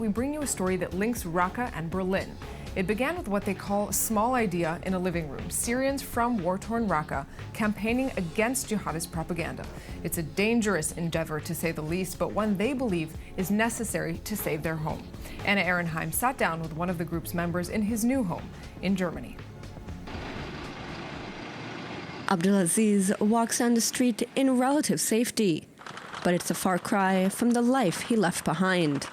we bring you a story that links Raqqa and Berlin. It began with what they call a small idea in a living room. Syrians from war-torn Raqqa campaigning against jihadist propaganda. It's a dangerous endeavor, to say the least, but one they believe is necessary to save their home. Anna Ehrenheim sat down with one of the group's members in his new home in Germany. AbdAlaziz walks down the street in relative safety, but it's a far cry from the life he left behind.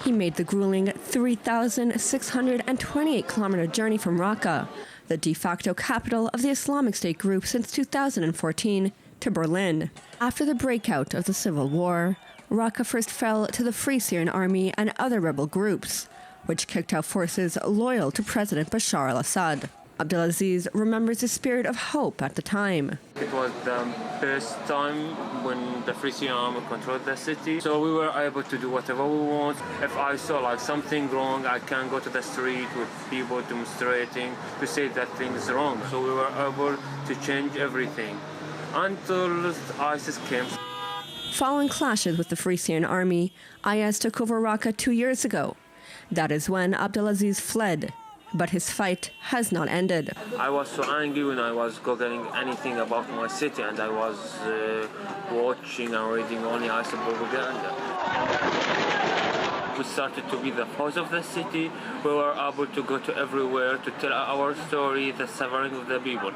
He made the grueling 3,628-kilometer journey from Raqqa, the de facto capital of the Islamic State group since 2014, to Berlin. After the breakout of the civil war, Raqqa first fell to the Free Syrian Army and other rebel groups, which kicked out forces loyal to President Bashar al-Assad. AbdAlaziz remembers the spirit of hope at the time. It was the best time when the Free Syrian Army controlled the city, so we were able to do whatever we want. If I saw something wrong, I can go to the street with people demonstrating to say that thing is wrong. So we were able to change everything until ISIS came. Following clashes with the Free Syrian Army, IS took over Raqqa 2 years ago. That is when AbdAlaziz fled. But his fight has not ended. I was so angry when I was googling anything about my city, and I was watching and reading only ISIS propaganda. We started to be the voice of the city. We were able to go to everywhere to tell our story, the suffering of the people.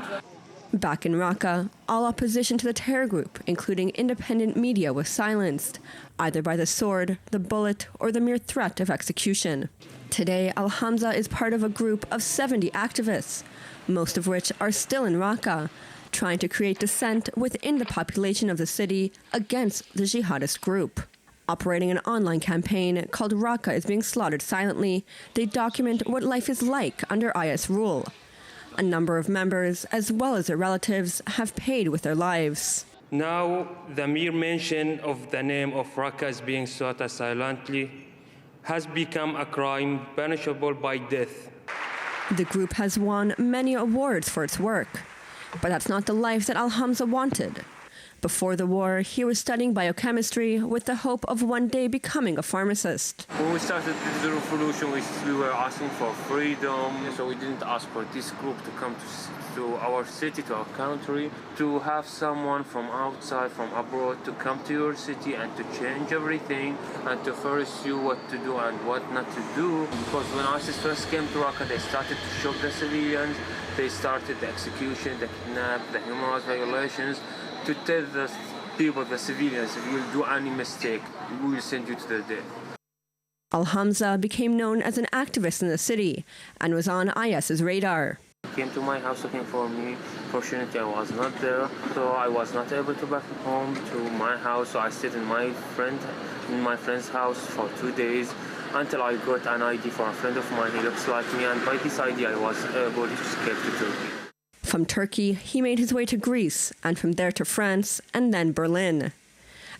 Back in Raqqa, all opposition to the terror group, including independent media, was silenced, either by the sword, the bullet, or the mere threat of execution. Today, Al-Hamza is part of a group of 70 activists, most of which are still in Raqqa, trying to create dissent within the population of the city against the jihadist group. Operating an online campaign called Raqqa is being slaughtered silently, they document what life is like under IS rule. A number of members, as well as their relatives, have paid with their lives. Now, the mere mention of the name of Raqqa as being slaughtered silently has become a crime punishable by death. The group has won many awards for its work, but that's not the life that Al-Hamza wanted. Before the war, he was studying biochemistry with the hope of one day becoming a pharmacist. When we started the revolution, we were asking for freedom, so we didn't ask for this group to come to our city, to our country, to have someone from outside, from abroad, to come to your city and to change everything and to force you what to do and what not to do. Because when ISIS first came to Raqqa, they started to shock the civilians, they started the execution, the kidnap, the human rights violations, to tell the people, the civilians, if you will do any mistake, we will send you to the death. Al-Hamza became known as an activist in the city and was on IS's radar. He came to my house looking for me. Fortunately, I was not there, so I was not able to back home to my house. So I stayed in my friend's house for 2 days until I got an ID for a friend of mine. He looks like me, and by this ID, I was able to escape to Turkey. From Turkey, he made his way to Greece, and from there to France, and then Berlin.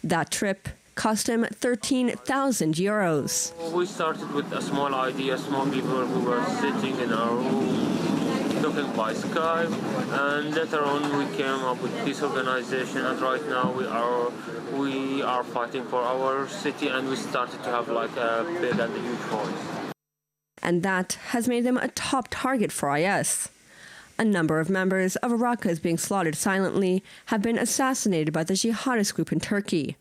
That trip cost him 13,000 euros. We started with a small idea, small people who were sitting in our room, talking by Skype, and later on we came up with this organization, and right now we are fighting for our city, and we started to have a big and huge voice. And that has made them a top target for IS. A number of members of Raqqa being slaughtered silently have been assassinated by the jihadist group in Turkey,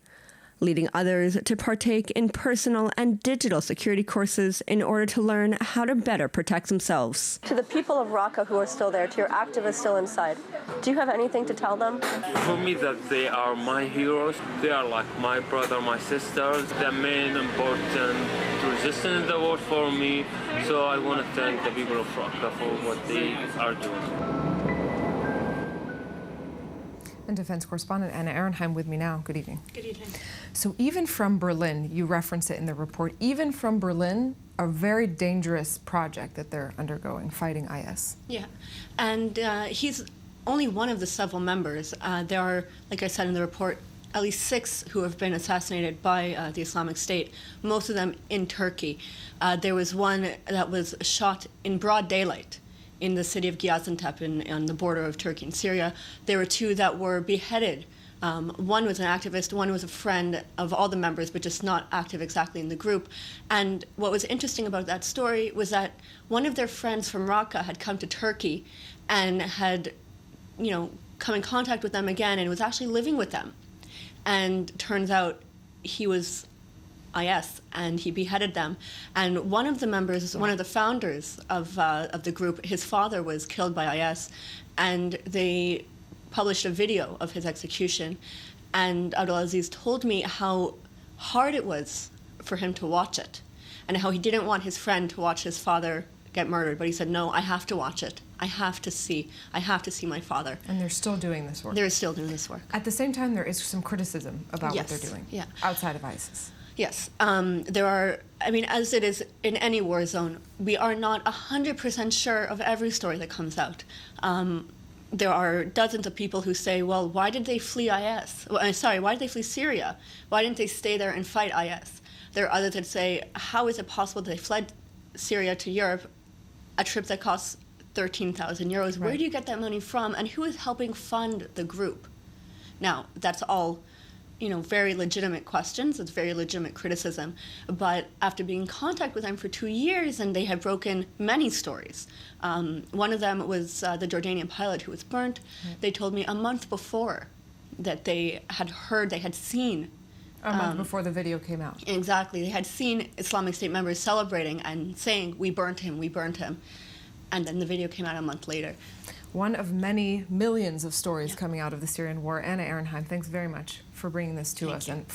leading others to partake in personal and digital security courses in order to learn how to better protect themselves. To the people of Raqqa who are still there, to your activists still inside, do you have anything to tell them? For me, that they are my heroes. They are like my brother, my sisters, the main important resistance in the world for me. So I want to thank the people of Raqqa for what they are doing. And defense correspondent Anna Ehrenheim with me now. Good evening. Good evening. So even from Berlin, you reference it in the report, even from Berlin, a very dangerous project that they're undergoing, fighting IS. Yeah, and he's only one of the several members. There are, like I said in the report, at least 6 who have been assassinated by the Islamic State, most of them in Turkey. There was one that was shot in broad daylight in the city of Gaziantep on the border of Turkey and Syria. There were 2 that were beheaded One was an activist, one was a friend of all the members, but just not active exactly in the group. And what was interesting about that story was that one of their friends from Raqqa had come to Turkey and had, come in contact with them again and was actually living with them. And turns out he was IS, and he beheaded them. And one of the members, one of the founders of the group, his father was killed by IS, and they published a video of his execution. And AbdAlaziz told me how hard it was for him to watch it, and how he didn't want his friend to watch his father get murdered, but he said, no, I have to watch it. I have to see my father. And they're still doing this work. They're still doing this work. At the same time, there is some criticism about what Yes, they're doing yeah. outside of ISIS. Yes, there are, as it is in any war zone, we are not 100% sure of every story that comes out. There are dozens of people who say, well, why did they flee IS? Why did they flee Syria? Why didn't they stay there and fight IS? There are others that say, how is it possible that they fled Syria to Europe, a trip that costs 13,000 euros? Where do you get that money from? And who is helping fund the group? Now, that's all very legitimate questions. It's very legitimate criticism. But after being in contact with them for 2 years, and they had broken many stories. One of them was the Jordanian pilot who was burnt. Right. They told me a month before that they had seen. A month before the video came out. Exactly. They had seen Islamic State members celebrating and saying, we burnt him, we burnt him. And then the video came out a month later. One of many millions of stories coming out of the Syrian war. Anna Ehrenheim, thanks very much for bringing this to us. And